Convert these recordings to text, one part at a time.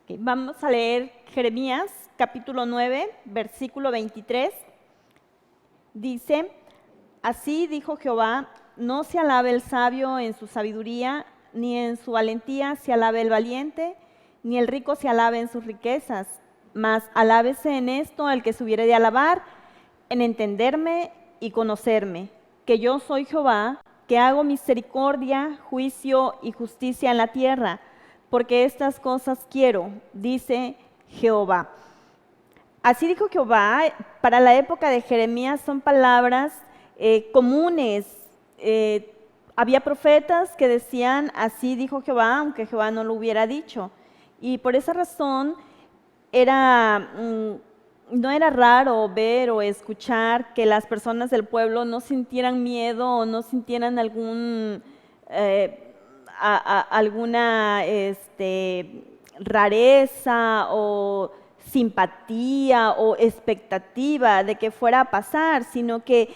Ok, vamos a leer Jeremías capítulo 9, versículo 23. Dice, así dijo Jehová, no se alabe el sabio en su sabiduría, ni en su valentía se alabe el valiente, ni el rico se alabe en sus riquezas, mas alábese en esto el que se hubiere de alabar, en entenderme y conocerme, que yo soy Jehová, que hago misericordia, juicio y justicia en la tierra, porque estas cosas quiero, dice Jehová. Así dijo Jehová. Para la época de Jeremías son palabras comunes. Había profetas que decían, así dijo Jehová, aunque Jehová no lo hubiera dicho. Y por esa razón no era raro ver o escuchar que las personas del pueblo no sintieran miedo o no sintieran alguna rareza o simpatía o expectativa de que fuera a pasar, sino que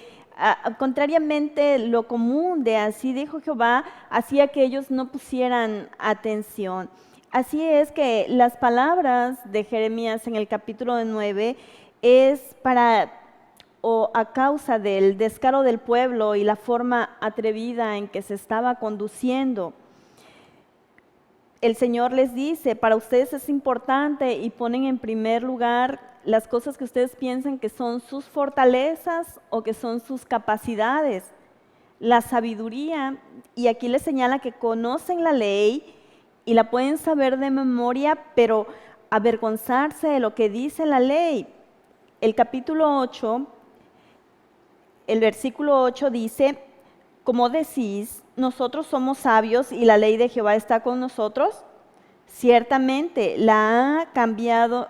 contrariamente lo común de así dijo Jehová, hacía que ellos no pusieran atención. Así es que las palabras de Jeremías en el capítulo 9 es a causa del descaro del pueblo y la forma atrevida en que se estaba conduciendo. El Señor les dice, para ustedes es importante, y ponen en primer lugar las cosas que ustedes piensan que son sus fortalezas o que son sus capacidades, la sabiduría, y aquí les señala que conocen la ley y la pueden saber de memoria, pero avergonzarse de lo que dice la ley. El capítulo 8, el versículo 8 dice, como decís, nosotros somos sabios y la ley de Jehová está con nosotros. Ciertamente la ha cambiado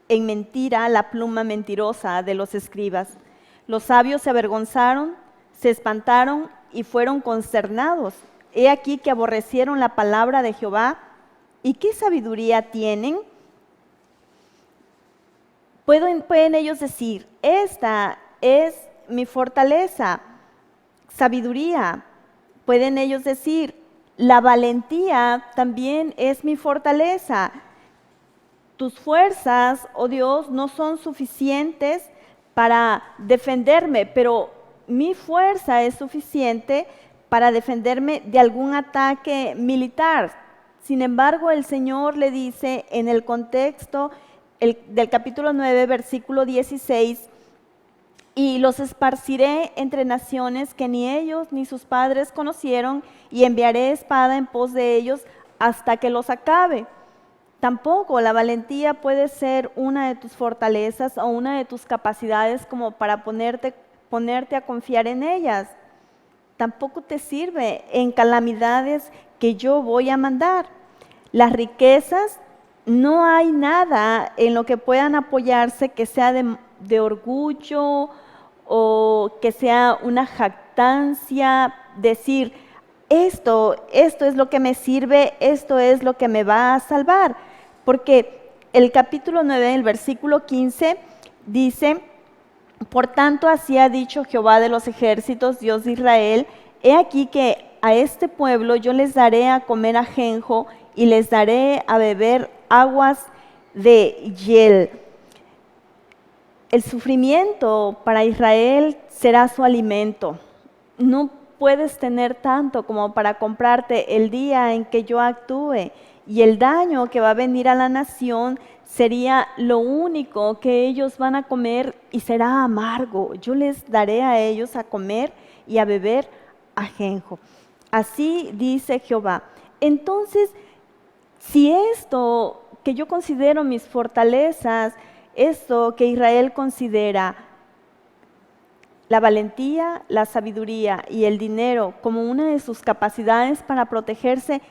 en mentira la pluma mentirosa de los escribas. Los sabios se avergonzaron, se espantaron y fueron consternados. He aquí que aborrecieron la palabra de Jehová. ¿Y qué sabiduría tienen? Pueden ellos decir, esta es mi fortaleza, sabiduría. Pueden ellos decir, la valentía también es mi fortaleza. Tus fuerzas, oh Dios, no son suficientes para defenderme, pero mi fuerza es suficiente para defenderme de algún ataque militar. Sin embargo, el Señor le dice en el contexto del capítulo 9, versículo 16, y los esparciré entre naciones que ni ellos ni sus padres conocieron, y enviaré espada en pos de ellos hasta que los acabe. Tampoco la valentía puede ser una de tus fortalezas o una de tus capacidades como para ponerte a confiar en ellas. Tampoco te sirve en calamidades que yo voy a mandar. Las riquezas, no hay nada en lo que puedan apoyarse que sea de orgullo o que sea una jactancia, decir, esto es lo que me sirve, esto es lo que me va a salvar. Porque el capítulo 9, el versículo 15, dice, por tanto así ha dicho Jehová de los ejércitos, Dios de Israel, he aquí que a este pueblo yo les daré a comer ajenjo y les daré a beber aguas de hiel. El sufrimiento para Israel será su alimento. No puedes tener tanto como para comprarte el día en que yo actúe, y el daño que va a venir a la nación sería lo único que ellos van a comer y será amargo. Yo les daré a ellos a comer y a beber ajenjo. Así dice Jehová. Entonces, si esto que yo considero mis fortalezas, esto que Israel considera la valentía, la sabiduría y el dinero como una de sus capacidades para protegerse,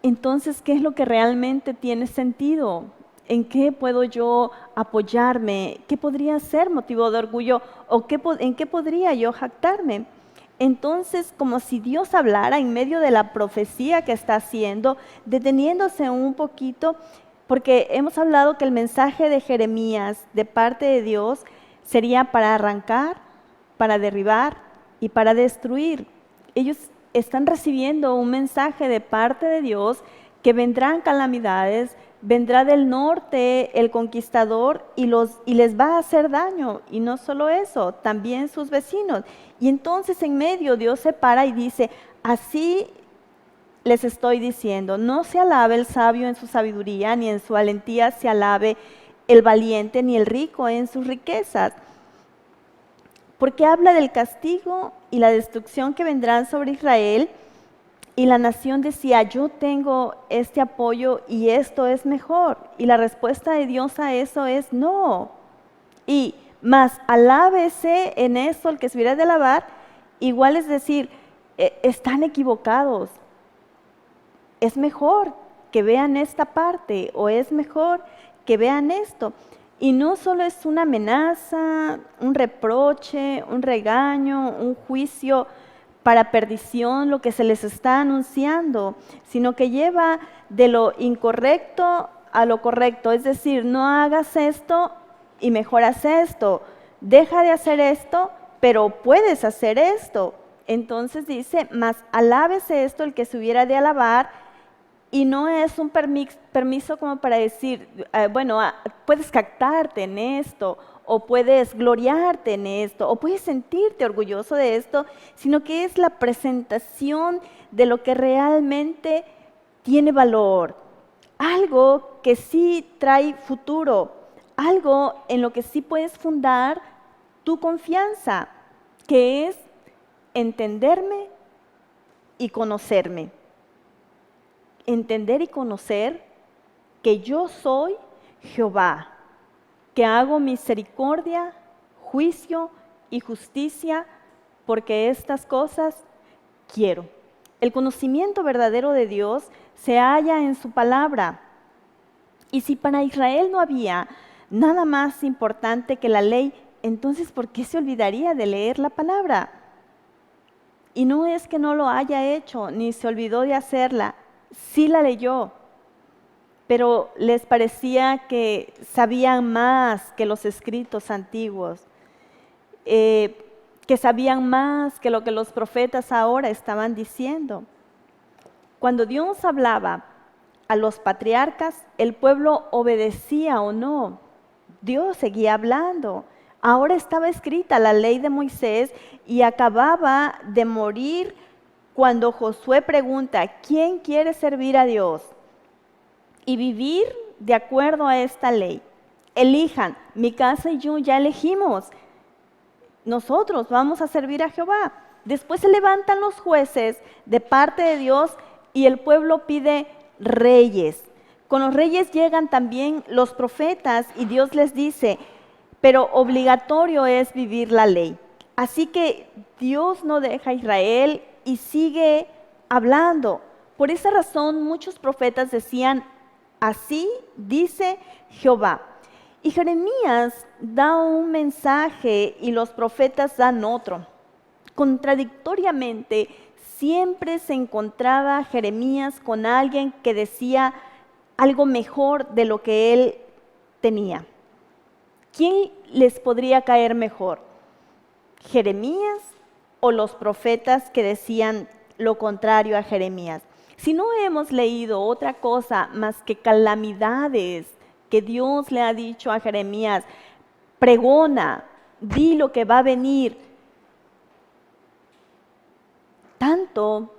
entonces, ¿qué es lo que realmente tiene sentido? ¿En qué puedo yo apoyarme? ¿Qué podría ser motivo de orgullo? ¿O en qué podría yo jactarme? Entonces, como si Dios hablara en medio de la profecía que está haciendo, deteniéndose un poquito, porque hemos hablado que el mensaje de Jeremías de parte de Dios sería para arrancar, para derribar y para destruir. Ellos están recibiendo un mensaje de parte de Dios que vendrán calamidades, vendrá del norte el conquistador y les va a hacer daño. Y no solo eso, también sus vecinos. Y entonces en medio Dios se para y dice, así les estoy diciendo, no se alabe el sabio en su sabiduría, ni en su valentía se alabe el valiente, ni el rico en sus riquezas. Porque habla del castigo y la destrucción que vendrán sobre Israel. Y la nación decía, yo tengo este apoyo y esto es mejor. Y la respuesta de Dios a eso es no. Y más alábese en esto el que se hubiera de alabar, igual es decir, están equivocados. Es mejor que vean esta parte o es mejor que vean esto. Y no solo es una amenaza, un reproche, un regaño, un juicio para perdición lo que se les está anunciando, sino que lleva de lo incorrecto a lo correcto. Es decir, no hagas esto y mejor haz esto. Deja de hacer esto, pero puedes hacer esto. Entonces dice, mas alábese esto el que se hubiera de alabar. Y no es un permiso como para decir, bueno, puedes jactarte en esto, o puedes gloriarte en esto, o puedes sentirte orgulloso de esto, sino que es la presentación de lo que realmente tiene valor. Algo que sí trae futuro, algo en lo que sí puedes fundar tu confianza, que es entenderme y conocerme. Entender y conocer que yo soy Jehová, que hago misericordia, juicio y justicia, porque estas cosas quiero. El conocimiento verdadero de Dios se halla en su palabra. Y si para Israel no había nada más importante que la ley, entonces ¿por qué se olvidaría de leer la palabra? Y no es que no lo haya hecho, ni se olvidó de hacerla. Sí la leyó, pero les parecía que sabían más que los escritos antiguos, que sabían más que lo que los profetas ahora estaban diciendo. Cuando Dios hablaba a los patriarcas, el pueblo obedecía o no. Dios seguía hablando. Ahora estaba escrita la ley de Moisés y acababa de morir cuando Josué pregunta, ¿quién quiere servir a Dios y vivir de acuerdo a esta ley? Elijan, mi casa y yo ya elegimos. Nosotros vamos a servir a Jehová. Después se levantan los jueces de parte de Dios y el pueblo pide reyes. Con los reyes llegan también los profetas y Dios les dice, pero obligatorio es vivir la ley. Así que Dios no deja a Israel y sigue hablando. Por esa razón muchos profetas decían, así dice Jehová. Y Jeremías da un mensaje y los profetas dan otro. Contradictoriamente, siempre se encontraba Jeremías con alguien que decía algo mejor de lo que él tenía. ¿Quién les podría caer mejor? ¿Jeremías o los profetas que decían lo contrario a Jeremías? Si no hemos leído otra cosa más que calamidades que Dios le ha dicho a Jeremías, pregona, di lo que va a venir, tanto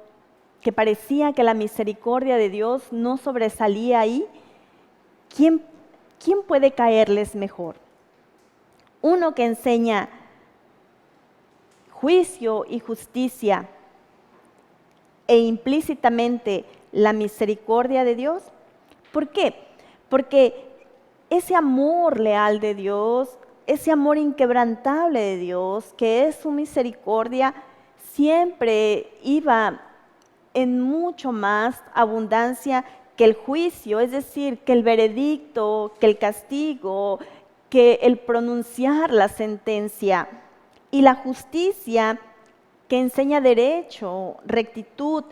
que parecía que la misericordia de Dios no sobresalía ahí, ¿quién puede caerles mejor? Uno que enseña juicio y justicia e implícitamente la misericordia de Dios. ¿Por qué? Porque ese amor leal de Dios, ese amor inquebrantable de Dios, que es su misericordia, siempre iba en mucho más abundancia que el juicio, es decir, que el veredicto, que el castigo, que el pronunciar la sentencia. Y la justicia que enseña derecho, rectitud,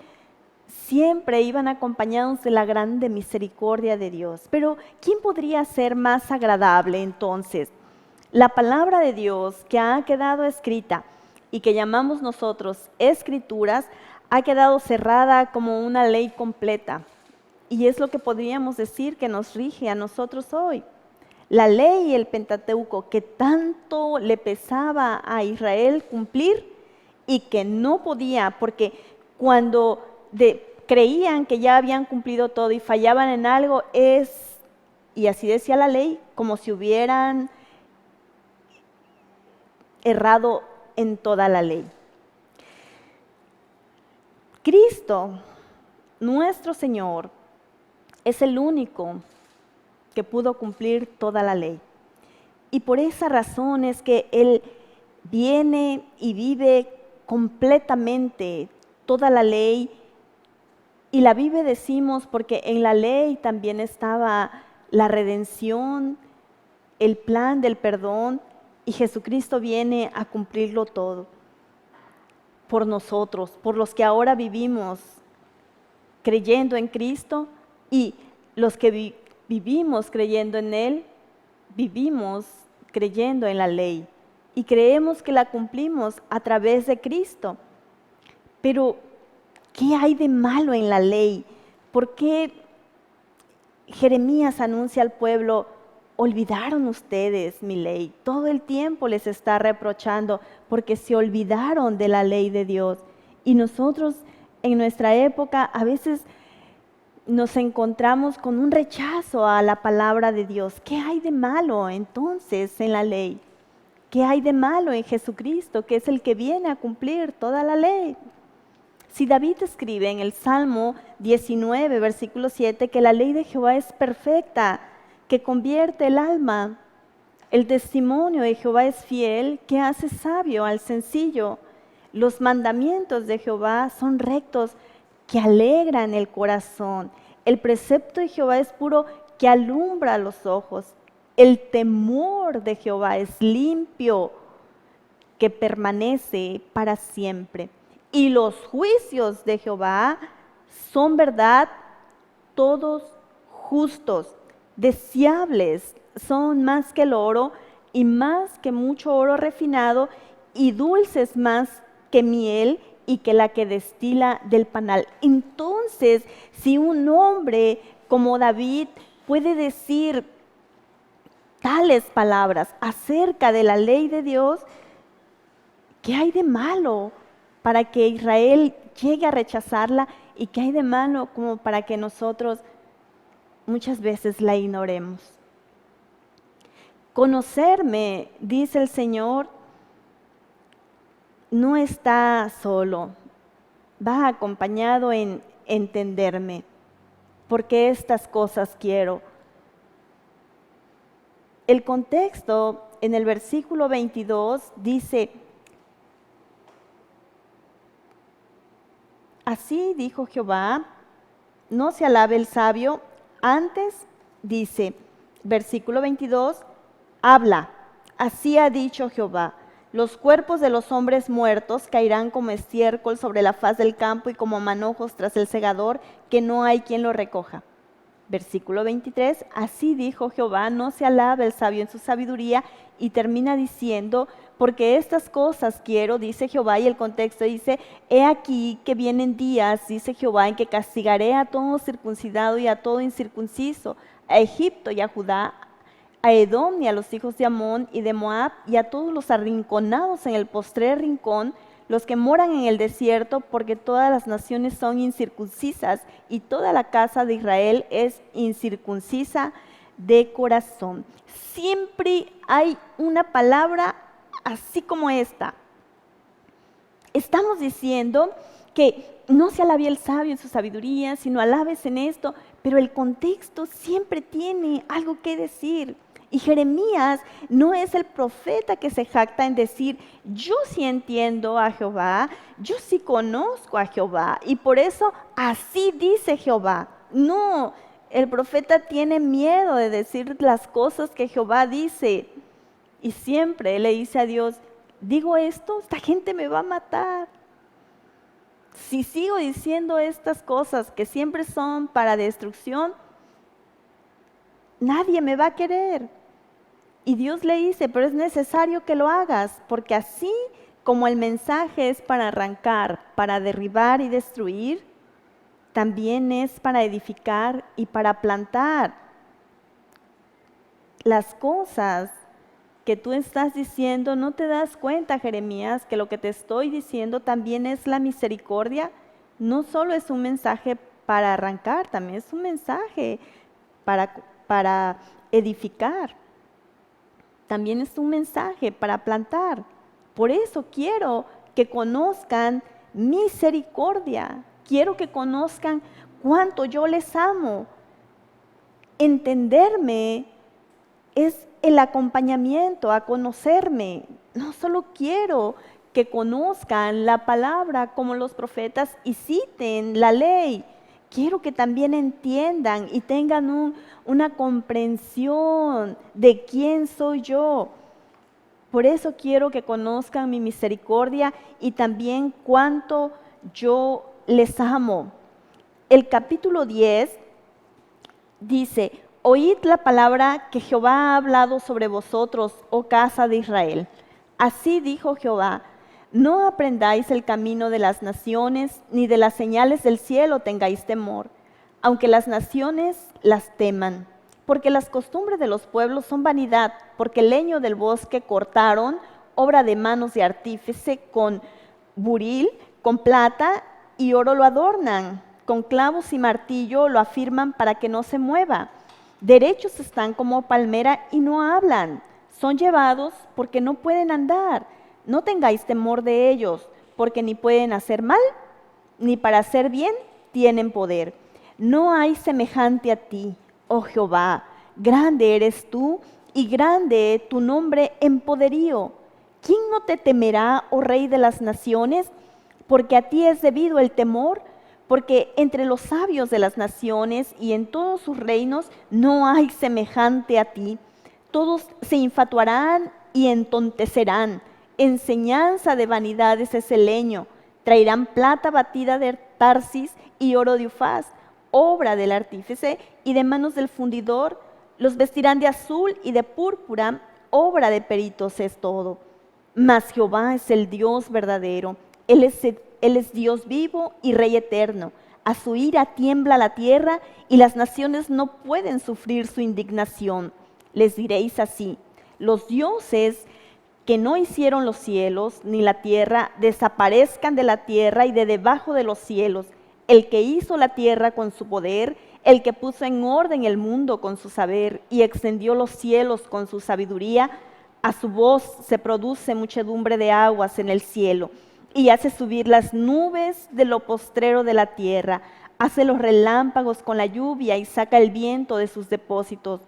siempre iban acompañados de la grande misericordia de Dios. Pero ¿quién podría ser más agradable entonces? La palabra de Dios que ha quedado escrita y que llamamos nosotros escrituras, ha quedado cerrada como una ley completa. y es lo que podríamos decir que nos rige a nosotros hoy. La ley y el Pentateuco que tanto le pesaba a Israel cumplir y que no podía, porque cuando creían que ya habían cumplido todo y fallaban en algo, y así decía la ley, como si hubieran errado en toda la ley. Cristo, nuestro Señor, es el único que pudo cumplir toda la ley. Y por esa razón es que Él viene y vive completamente toda la ley. Y la vive, decimos, porque en la ley también estaba la redención, el plan del perdón, y Jesucristo viene a cumplirlo todo por nosotros, por los que ahora vivimos creyendo en Cristo, y los que vivimos creyendo en Él, vivimos creyendo en la ley y creemos que la cumplimos a través de Cristo. Pero, ¿qué hay de malo en la ley? ¿Por qué Jeremías anuncia al pueblo: olvidaron ustedes mi ley? Todo el tiempo les está reprochando porque se olvidaron de la ley de Dios. Y nosotros en nuestra época a veces nos encontramos con un rechazo a la palabra de Dios. ¿Qué hay de malo entonces en la ley? ¿Qué hay de malo en Jesucristo, que es el que viene a cumplir toda la ley? Si David escribe en el Salmo 19, versículo 7, que la ley de Jehová es perfecta, que convierte el alma. El testimonio de Jehová es fiel, que hace sabio al sencillo. Los mandamientos de Jehová son rectos, que alegran el corazón. El precepto de Jehová es puro, que alumbra los ojos. El temor de Jehová es limpio, que permanece para siempre. Y los juicios de Jehová son verdad, todos justos, deseables, son más que el oro y más que mucho oro refinado, y dulces más que miel y que la que destila del panal. Entonces, si un hombre como David puede decir tales palabras acerca de la ley de Dios, ¿qué hay de malo para que Israel llegue a rechazarla? ¿Y qué hay de malo como para que nosotros muchas veces la ignoremos? Conocerme, dice el Señor, no está solo, va acompañado en entenderme, porque estas cosas quiero. El contexto en el versículo 22 dice: así dijo Jehová, no se alabe el sabio. Antes dice, versículo 22, habla, así ha dicho Jehová: los cuerpos de los hombres muertos caerán como estiércol sobre la faz del campo y como manojos tras el segador, que no hay quien lo recoja. Versículo 23, así dijo Jehová, no se alabe el sabio en su sabiduría. Y termina diciendo, porque estas cosas quiero, dice Jehová, y el contexto dice: he aquí que vienen días, dice Jehová, en que castigaré a todo circuncidado y a todo incircunciso, a Egipto y a Judá, a Edom y a los hijos de Amón y de Moab, y a todos los arrinconados en el postrer rincón, los que moran en el desierto, porque todas las naciones son incircuncisas y toda la casa de Israel es incircuncisa de corazón. Siempre hay una palabra así como esta. Estamos diciendo que no se alabe el sabio en su sabiduría, sino alabes en esto, pero el contexto siempre tiene algo que decir. Y Jeremías no es el profeta que se jacta en decir: yo sí entiendo a Jehová, yo sí conozco a Jehová, y por eso así dice Jehová. No, el profeta tiene miedo de decir las cosas que Jehová dice, y siempre le dice a Dios: digo esto, esta gente me va a matar. Si sigo diciendo estas cosas que siempre son para destrucción, nadie me va a querer. Y Dios le dice: pero es necesario que lo hagas, porque así como el mensaje es para arrancar, para derribar y destruir, también es para edificar y para plantar. Las cosas que tú estás diciendo, ¿no te das cuenta, Jeremías, que lo que te estoy diciendo también es la misericordia? No solo es un mensaje para arrancar, también es un mensaje para edificar. También es un mensaje para plantar. Por eso quiero que conozcan misericordia. Quiero que conozcan cuánto yo les amo. Entenderme es el acompañamiento a conocerme. No solo quiero que conozcan la palabra como los profetas y citen la ley. Quiero que también entiendan y tengan una comprensión de quién soy yo. Por eso quiero que conozcan mi misericordia y también cuánto yo les amo. El capítulo 10 dice: oíd la palabra que Jehová ha hablado sobre vosotros, oh casa de Israel. Así dijo Jehová: no aprendáis el camino de las naciones, ni de las señales del cielo tengáis temor, aunque las naciones las teman. Porque las costumbres de los pueblos son vanidad, porque el leño del bosque cortaron, obra de manos de artífice, con buril, con plata y oro lo adornan, con clavos y martillo lo afirman para que no se mueva. Derechos están como palmera y no hablan, son llevados porque no pueden andar. No tengáis temor de ellos, porque ni pueden hacer mal, ni para hacer bien tienen poder. No hay semejante a ti, oh Jehová, grande eres tú y grande tu nombre en poderío. ¿Quién no te temerá, oh Rey de las naciones? Porque a ti es debido el temor, porque entre los sabios de las naciones y en todos sus reinos no hay semejante a ti. Todos se infatuarán y entontecerán. Enseñanza de vanidades es el leño. Traerán plata batida de Tarsis y oro de Ufaz, obra del artífice y de manos del fundidor. Los vestirán de azul y de púrpura, obra de peritos es todo. Mas Jehová es el Dios verdadero. Él es Dios vivo y Rey eterno. A su ira tiembla la tierra y las naciones no pueden sufrir su indignación. Les diréis así: los dioses que no hicieron los cielos ni la tierra desaparezcan de la tierra y de debajo de los cielos. El que hizo la tierra con su poder, el que puso en orden el mundo con su saber y extendió los cielos con su sabiduría, a su voz se produce muchedumbre de aguas en el cielo y hace subir las nubes de lo postrero de la tierra, hace los relámpagos con la lluvia y saca el viento de sus depósitos.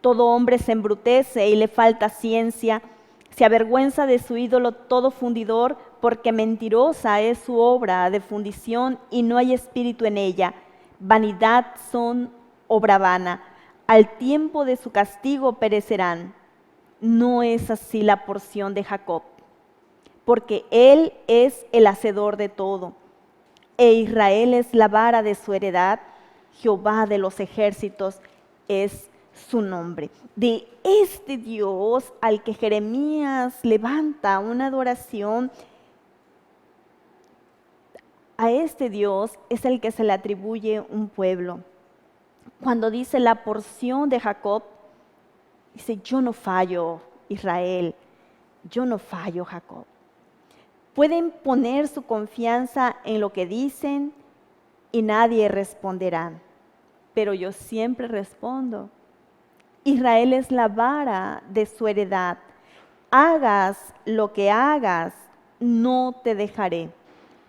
Todo hombre se embrutece y le falta ciencia, se avergüenza de su ídolo todo fundidor, porque mentirosa es su obra de fundición y no hay espíritu en ella. Vanidad son, obra vana. Al tiempo de su castigo perecerán. No es así la porción de Jacob, porque él es el hacedor de todo, e Israel es la vara de su heredad. Jehová de los ejércitos es su nombre. De este Dios al que Jeremías levanta una adoración, a este Dios es el que se le atribuye un pueblo. Cuando dice la porción de Jacob, dice: yo no fallo, Israel, yo no fallo, Jacob. Pueden poner su confianza en lo que dicen y nadie responderá, pero yo siempre respondo. Israel es la vara de su heredad. Hagas lo que hagas, no te dejaré,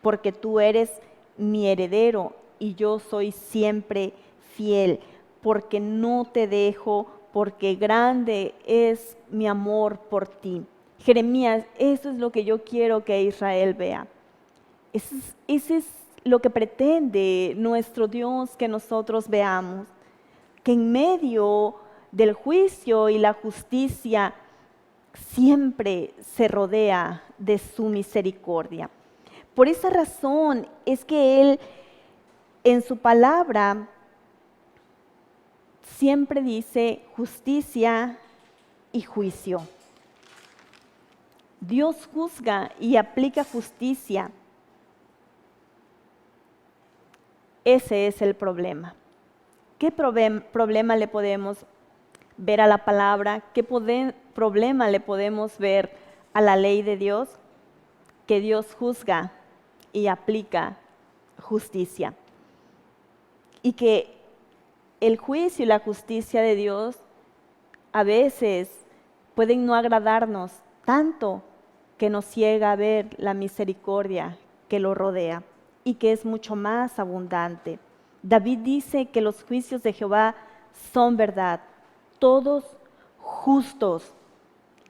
porque tú eres mi heredero y yo soy siempre fiel, porque no te dejo, porque grande es mi amor por ti. Jeremías, eso es lo que yo quiero que Israel vea. Eso es lo que pretende nuestro Dios que nosotros veamos, que en medio del juicio y la justicia siempre se rodea de su misericordia. Por esa razón es que Él en su palabra siempre dice justicia y juicio. Dios juzga y aplica justicia. Ese es el problema. ¿Qué problema le podemos ver a la palabra? ¿Qué problema le podemos ver a la ley de Dios? Que Dios juzga y aplica justicia. Y que el juicio y la justicia de Dios a veces pueden no agradarnos tanto que nos ciega a ver la misericordia que lo rodea y que es mucho más abundante. David dice que los juicios de Jehová son verdad, todos justos.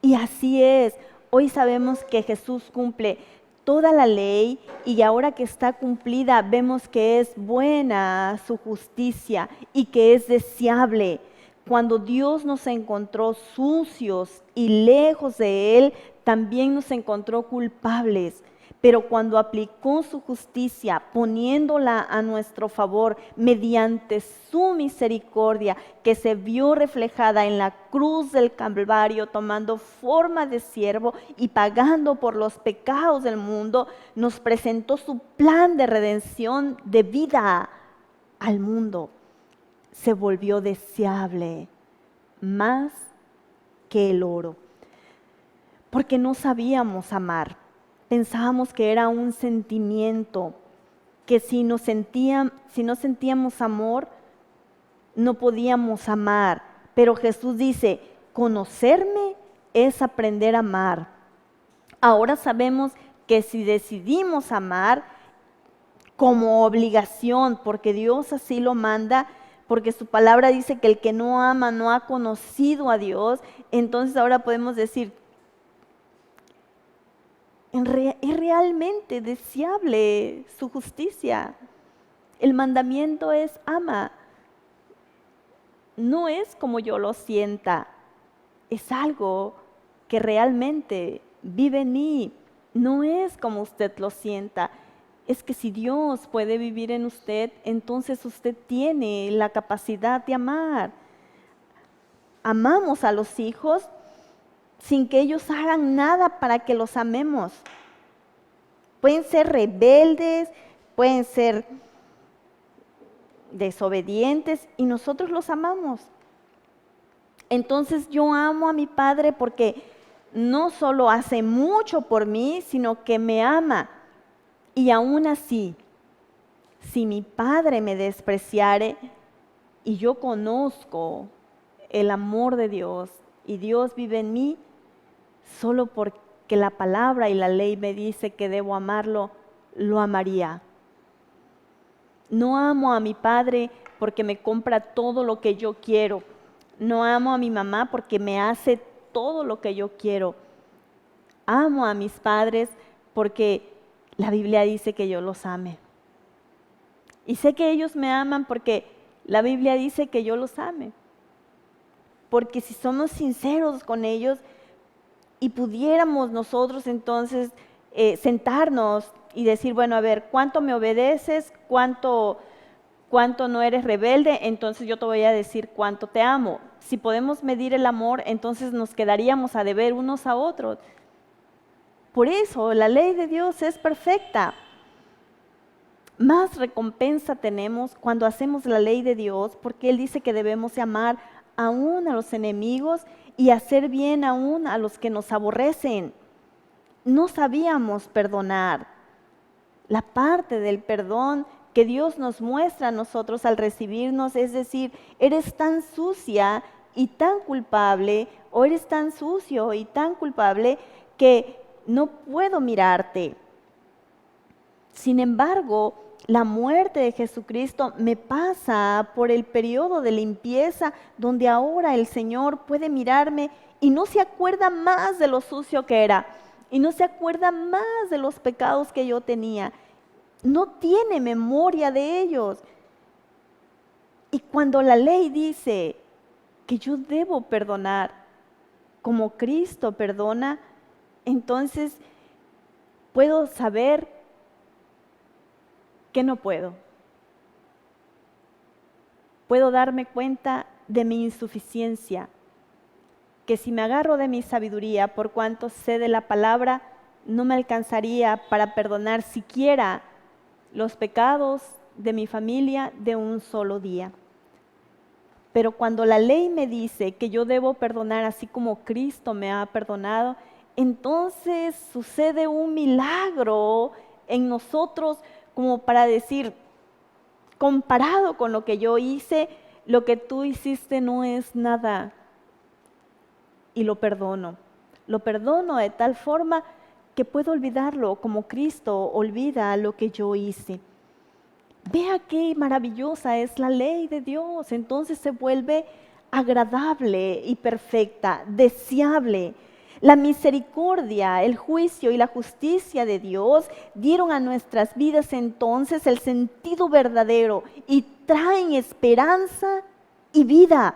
Y así es. Hoy sabemos que Jesús cumple toda la ley y ahora que está cumplida vemos que es buena su justicia y que es deseable. Cuando Dios nos encontró sucios y lejos de Él, también nos encontró culpables. Pero cuando aplicó su justicia, poniéndola a nuestro favor mediante su misericordia, que se vio reflejada en la cruz del Calvario, tomando forma de siervo y pagando por los pecados del mundo, nos presentó su plan de redención de vida al mundo. Se volvió deseable más que el oro, porque no sabíamos amar. Pensábamos que era un sentimiento, que si no sentíamos amor, no podíamos amar. Pero Jesús dice, conocerme es aprender a amar. Ahora sabemos que si decidimos amar como obligación, porque Dios así lo manda, porque su palabra dice que el que no ama no ha conocido a Dios, entonces ahora podemos decir, es realmente deseable su justicia. El mandamiento es ama. No es como yo lo sienta, es algo que realmente vive en mí. No es como usted lo sienta. Es que si Dios puede vivir en usted, entonces usted tiene la capacidad de amar. Amamos a los hijos sin que ellos hagan nada para que los amemos. Pueden ser rebeldes, pueden ser desobedientes y nosotros los amamos. Entonces yo amo a mi Padre porque no solo hace mucho por mí, sino que me ama. Y aún así, si mi Padre me despreciare y yo conozco el amor de Dios y Dios vive en mí, solo porque la palabra y la ley me dice que debo amarlo, lo amaría. No amo a mi padre porque me compra todo lo que yo quiero. No amo a mi mamá porque me hace todo lo que yo quiero. Amo a mis padres porque la Biblia dice que yo los ame. Y sé que ellos me aman porque la Biblia dice que yo los ame. Porque si somos sinceros con ellos y pudiéramos nosotros entonces sentarnos y decir, bueno, a ver, ¿cuánto me obedeces? ¿Cuánto no eres rebelde? Entonces yo te voy a decir cuánto te amo. Si podemos medir el amor, entonces nos quedaríamos a deber unos a otros. Por eso la ley de Dios es perfecta. Más recompensa tenemos cuando hacemos la ley de Dios, porque Él dice que debemos amar aún a los enemigos y hacer bien aún a los que nos aborrecen. No sabíamos perdonar. La parte del perdón que Dios nos muestra a nosotros al recibirnos, es decir, eres tan sucia y tan culpable, o eres tan sucio y tan culpable que no puedo mirarte. Sin embargo, la muerte de Jesucristo me pasa por el periodo de limpieza donde ahora el Señor puede mirarme y no se acuerda más de lo sucio que era y no se acuerda más de los pecados que yo tenía. No tiene memoria de ellos. Y cuando la ley dice que yo debo perdonar como Cristo perdona, entonces puedo saber que no puedo. Puedo darme cuenta de mi insuficiencia, que si me agarro de mi sabiduría, por cuanto sé de la palabra, no me alcanzaría para perdonar siquiera los pecados de mi familia de un solo día. Pero cuando la ley me dice que yo debo perdonar así como Cristo me ha perdonado, entonces sucede un milagro en nosotros como para decir, comparado con lo que yo hice, lo que tú hiciste no es nada. Y lo perdono. Lo perdono de tal forma que puedo olvidarlo como Cristo olvida lo que yo hice. Vea qué maravillosa es la ley de Dios. Entonces se vuelve agradable y perfecta, deseable. La misericordia, el juicio y la justicia de Dios dieron a nuestras vidas entonces el sentido verdadero y traen esperanza y vida.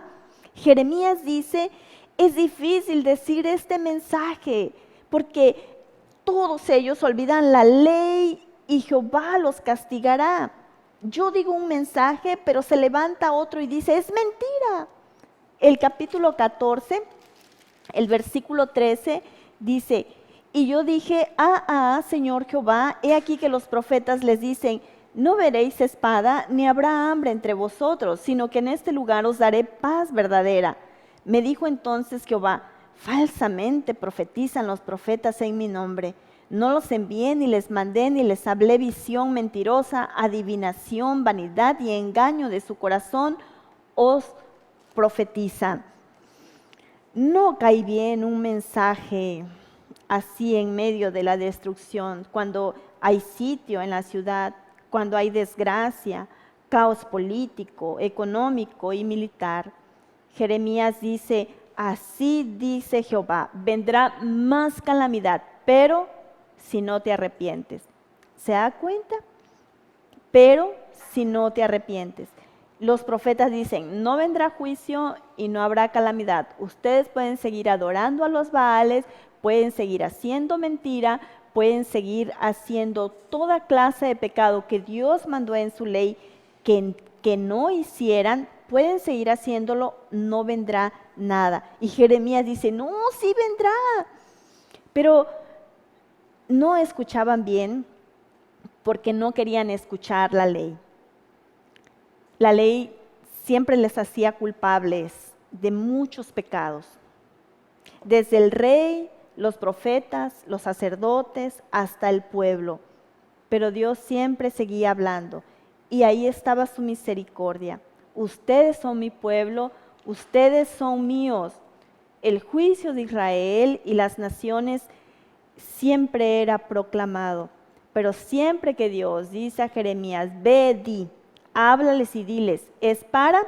Jeremías dice, es difícil decir este mensaje porque todos ellos olvidan la ley y Jehová los castigará. Yo digo un mensaje, pero se levanta otro y dice, es mentira. El capítulo 14, el versículo 13 dice, y yo dije, Señor Jehová, he aquí que los profetas les dicen, no veréis espada, ni habrá hambre entre vosotros, sino que en este lugar os daré paz verdadera. Me dijo entonces Jehová, falsamente profetizan los profetas en mi nombre. No los envié, ni les mandé, ni les hablé visión mentirosa, adivinación, vanidad y engaño de su corazón os profetizan. No cae bien un mensaje así en medio de la destrucción, cuando hay sitio en la ciudad, cuando hay desgracia, caos político, económico y militar. Jeremías dice, así dice Jehová, vendrá más calamidad, pero si no te arrepientes. ¿Se da cuenta? Pero si no te arrepientes. Los profetas dicen, no vendrá juicio y no habrá calamidad. Ustedes pueden seguir adorando a los Baales, pueden seguir haciendo mentira, pueden seguir haciendo toda clase de pecado que Dios mandó en su ley que no hicieran, pueden seguir haciéndolo, no vendrá nada. Y Jeremías dice, no, sí vendrá. Pero no escuchaban bien porque no querían escuchar la ley. La ley siempre les hacía culpables de muchos pecados. Desde el rey, los profetas, los sacerdotes, hasta el pueblo. Pero Dios siempre seguía hablando. Y ahí estaba su misericordia. Ustedes son mi pueblo, ustedes son míos. El juicio de Israel y las naciones siempre era proclamado. Pero siempre que Dios dice a Jeremías, ve, di, háblales y diles, es para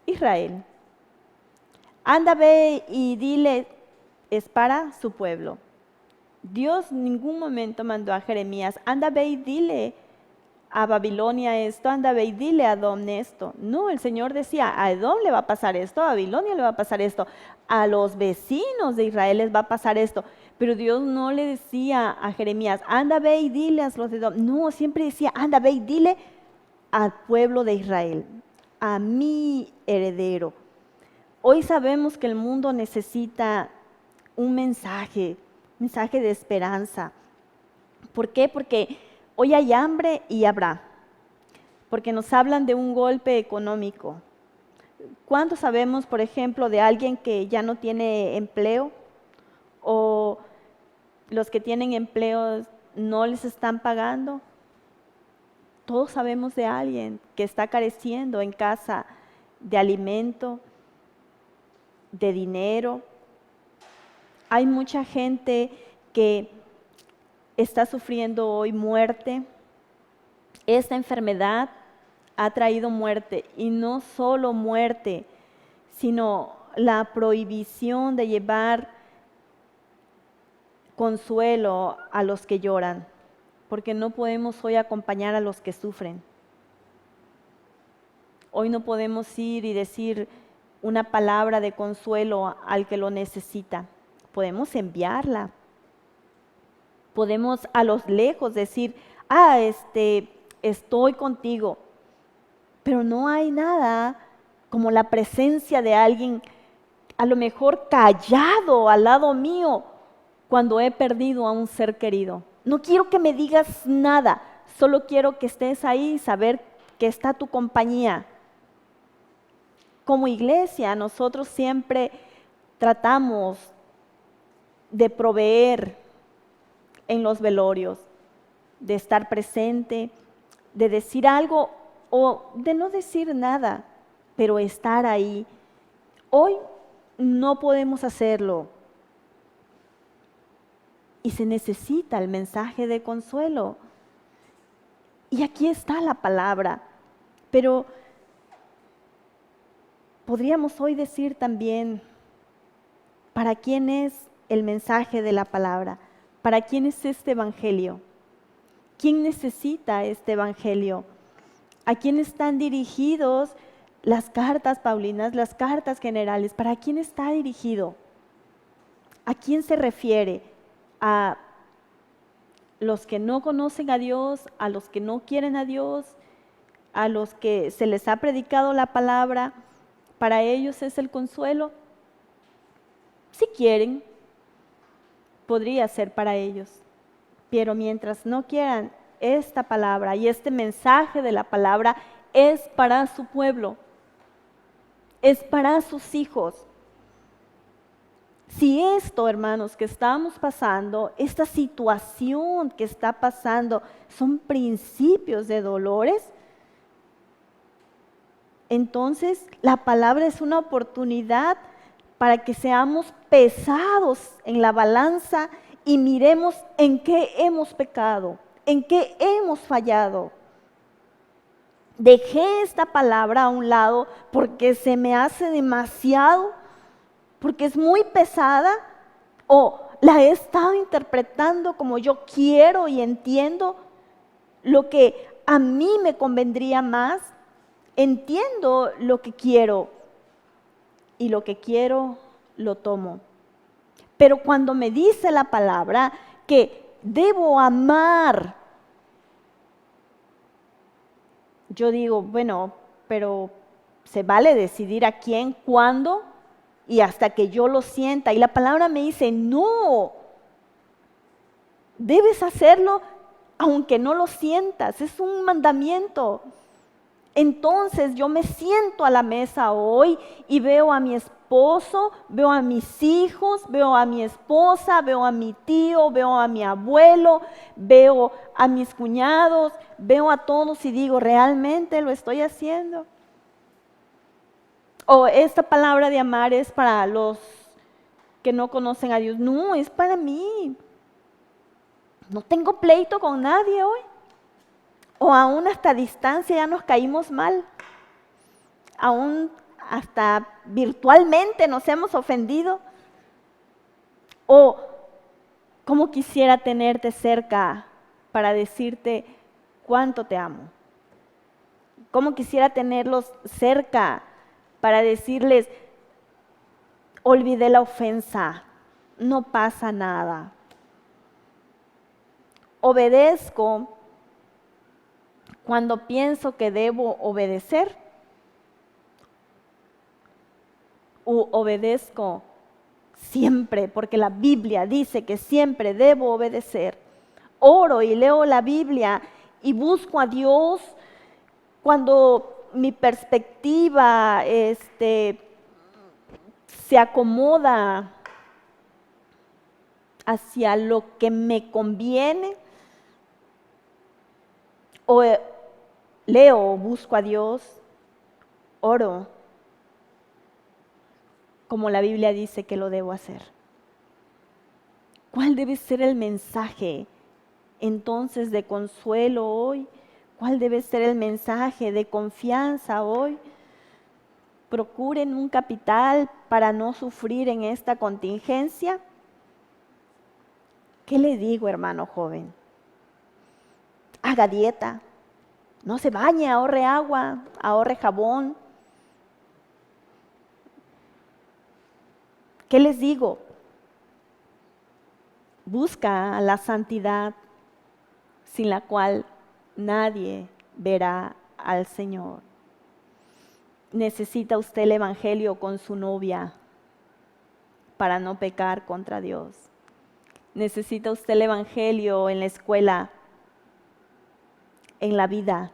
Israel. Anda, ve y dile, es para su pueblo. Dios en ningún momento mandó a Jeremías, anda, ve y dile a Babilonia esto, anda, ve y dile a Edom esto. No, el Señor decía, a Edom le va a pasar esto, a Babilonia le va a pasar esto, a los vecinos de Israel les va a pasar esto. Pero Dios no le decía a Jeremías, anda, ve y dile a los de Edom. No, siempre decía, anda, ve y dile al pueblo de Israel, a mi heredero. Hoy sabemos que el mundo necesita un mensaje de esperanza. ¿Por qué? Porque hoy hay hambre y habrá. Porque nos hablan de un golpe económico. ¿Cuánto sabemos, por ejemplo, de alguien que ya no tiene empleo? ¿O los que tienen empleos no les están pagando? Todos sabemos de alguien que está careciendo en casa de alimento, de dinero. Hay mucha gente que está sufriendo hoy muerte. Esta enfermedad ha traído muerte, y no solo muerte, sino la prohibición de llevar consuelo a los que lloran, porque no podemos hoy acompañar a los que sufren. Hoy no podemos ir y decir una palabra de consuelo al que lo necesita. Podemos enviarla. Podemos a los lejos decir, estoy contigo. Pero no hay nada como la presencia de alguien, a lo mejor callado al lado mío, cuando he perdido a un ser querido. No quiero que me digas nada, Solo quiero que estés ahí, saber que está tu compañía. Como iglesia, nosotros siempre tratamos de proveer en los velorios, de estar presente, de decir algo o de no decir nada, pero estar ahí. Hoy no podemos hacerlo y se necesita el mensaje de consuelo. Y aquí está la palabra, pero podríamos hoy decir también, ¿para quién es el mensaje de la palabra? ¿Para quién es este evangelio? ¿Quién necesita este evangelio? ¿A quién están dirigidos las cartas paulinas, las cartas generales? ¿Para quién está dirigido? ¿A quién se refiere? ¿A los que no conocen a Dios, a los que no quieren a Dios, a los que se les ha predicado la palabra? ¿Para ellos es el consuelo? Si quieren, podría ser para ellos, pero mientras no quieran, esta palabra y este mensaje de la palabra es para su pueblo, es para sus hijos. Si esto, hermanos, que estamos pasando, esta situación que está pasando, son principios de dolores, entonces la palabra es una oportunidad para que seamos pesados en la balanza y miremos en qué hemos pecado, en qué hemos fallado. Dejé esta palabra a un lado porque se me hace demasiado, porque es muy pesada, o la he estado interpretando como yo quiero y entiendo lo que a mí me convendría más. Entiendo lo que quiero y lo que quiero lo tomo. Pero cuando me dice la palabra que debo amar, yo digo, bueno, pero se vale decidir a quién, cuándo y hasta que yo lo sienta. Y la palabra me dice, no, debes hacerlo aunque no lo sientas, es un mandamiento. Entonces yo me siento a la mesa hoy y veo a mi esposo, veo a mis hijos, veo a mi esposa, veo a mi tío, veo a mi abuelo, veo a mis cuñados, veo a todos y digo, ¿realmente lo estoy haciendo? O esta palabra de amar es para los que no conocen a Dios. No, es para mí. No tengo pleito con nadie hoy. O aún hasta distancia ya nos caímos mal. Aún hasta virtualmente nos hemos ofendido. O cómo quisiera tenerte cerca para decirte cuánto te amo. Cómo quisiera tenerlos cerca para decirles, olvidé la ofensa, no pasa nada. Obedezco cuando pienso que debo obedecer, o obedezco siempre, porque la Biblia dice que siempre debo obedecer. Oro y leo la Biblia y busco a Dios cuando mi perspectiva se acomoda hacia lo que me conviene, o leo, busco a Dios, oro, como la Biblia dice que lo debo hacer. ¿Cuál debe ser el mensaje entonces de consuelo hoy? ¿Cuál debe ser el mensaje de confianza hoy? Procuren un capital para no sufrir en esta contingencia. ¿Qué le digo, hermano joven? Haga dieta, no se bañe, ahorre agua, ahorre jabón. ¿Qué les digo? Busca la santidad sin la cual nadie verá al Señor. Necesita usted el evangelio con su novia para no pecar contra Dios. Necesita usted el evangelio en la escuela en la vida.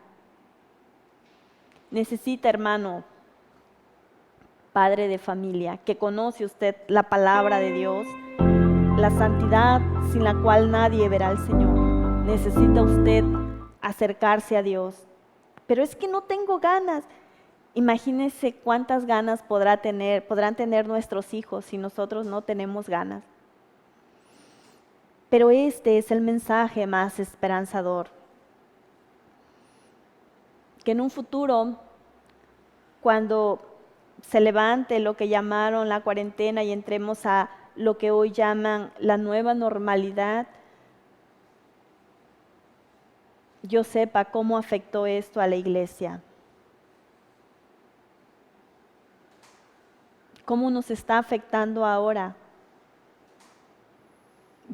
Necesita, hermano, padre de familia, que conoce usted la palabra de Dios, la santidad sin la cual nadie verá al Señor. Necesita usted acercarse a Dios. Pero es que no tengo ganas. Imagínense cuántas ganas podrán tener nuestros hijos si nosotros no tenemos ganas. Pero este es el mensaje más esperanzador. Que en un futuro, cuando se levante lo que llamaron la cuarentena y entremos a lo que hoy llaman la nueva normalidad, yo sepa cómo afectó esto a la iglesia. ¿Cómo nos está afectando ahora?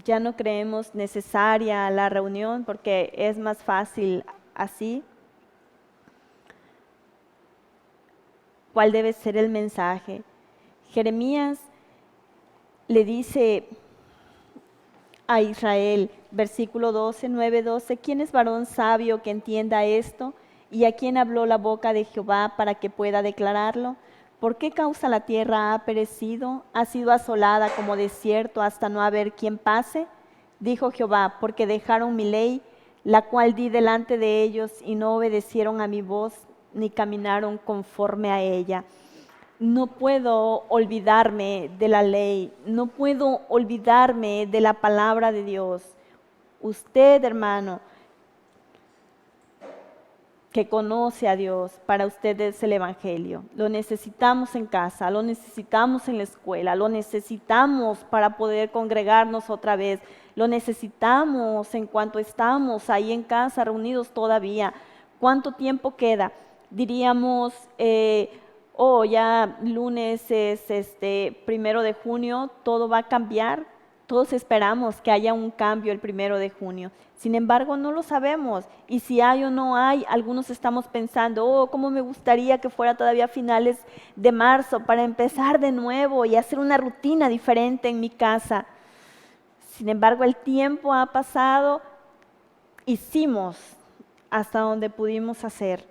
Ya no creemos necesaria la reunión porque es más fácil así. ¿Cuál debe ser el mensaje? Jeremías le dice a Israel, versículo 12, 9-12, ¿quién es varón sabio que entienda esto? ¿Y a quién habló la boca de Jehová para que pueda declararlo? ¿Por qué causa la tierra ha perecido? ¿Ha sido asolada como desierto hasta no haber quien pase? Dijo Jehová, porque dejaron mi ley, la cual di delante de ellos, y no obedecieron a mi voz, ni caminaron conforme a ella. No puedo olvidarme de la ley, no puedo olvidarme de la palabra de Dios. Usted, hermano, que conoce a Dios, para usted es el Evangelio. Lo necesitamos en casa, lo necesitamos en la escuela, lo necesitamos para poder congregarnos otra vez, lo necesitamos en cuanto estamos ahí en casa reunidos todavía. ¿Cuánto tiempo queda? Diríamos, ya lunes es 1 de junio, todo va a cambiar. Todos esperamos que haya un cambio el 1 de junio. Sin embargo, no lo sabemos. Y si hay o no hay, algunos estamos pensando, cómo me gustaría que fuera todavía a finales de marzo para empezar de nuevo y hacer una rutina diferente en mi casa. Sin embargo, el tiempo ha pasado, hicimos hasta donde pudimos hacer.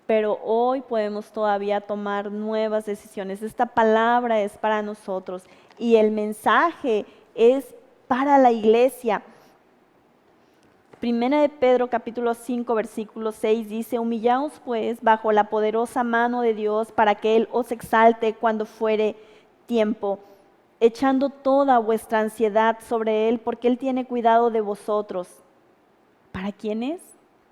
Pero hoy podemos todavía tomar nuevas decisiones. Esta palabra es para nosotros y el mensaje es para la iglesia. Primera de Pedro capítulo 5 versículo 6 dice, humillaos pues bajo la poderosa mano de Dios para que Él os exalte cuando fuere tiempo, echando toda vuestra ansiedad sobre Él porque Él tiene cuidado de vosotros. ¿Para quién es?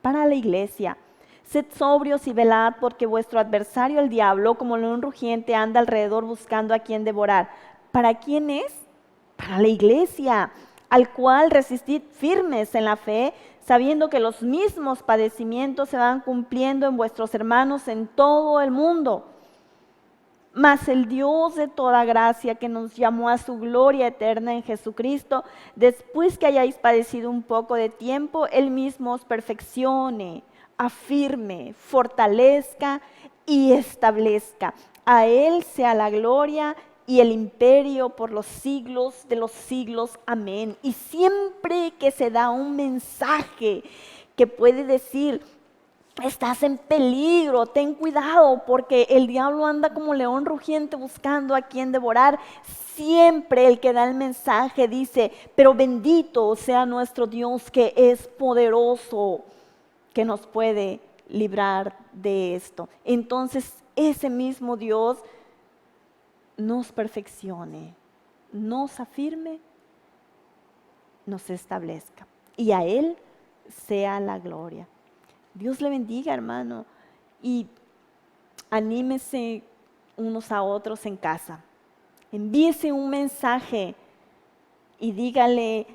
Para la iglesia. Sed sobrios y velad, porque vuestro adversario el diablo, como león rugiente, anda alrededor buscando a quien devorar. ¿Para quién es? Para la iglesia, al cual resistid firmes en la fe, sabiendo que los mismos padecimientos se van cumpliendo en vuestros hermanos en todo el mundo. Mas el Dios de toda gracia, que nos llamó a su gloria eterna en Jesucristo, después que hayáis padecido un poco de tiempo, Él mismo os perfeccione, afirme, fortalezca y establezca. A Él sea la gloria y el imperio por los siglos de los siglos. Amén. Y siempre que se da un mensaje que puede decir, estás en peligro, ten cuidado, porque el diablo anda como león rugiente buscando a quien devorar. Siempre el que da el mensaje dice, pero bendito sea nuestro Dios que es poderoso, que nos puede librar de esto. Entonces ese mismo Dios nos perfeccione, nos afirme, nos establezca, y a Él sea la gloria. Dios le bendiga, hermano, y anímese unos a otros en casa. Envíese un mensaje y dígale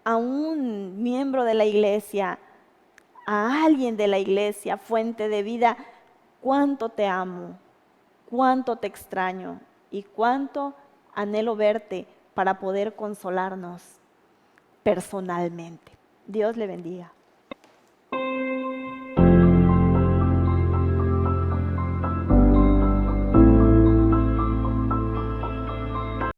a un miembro de la iglesia, a alguien de la iglesia, fuente de vida, cuánto te amo, cuánto te extraño y cuánto anhelo verte para poder consolarnos personalmente. Dios le bendiga.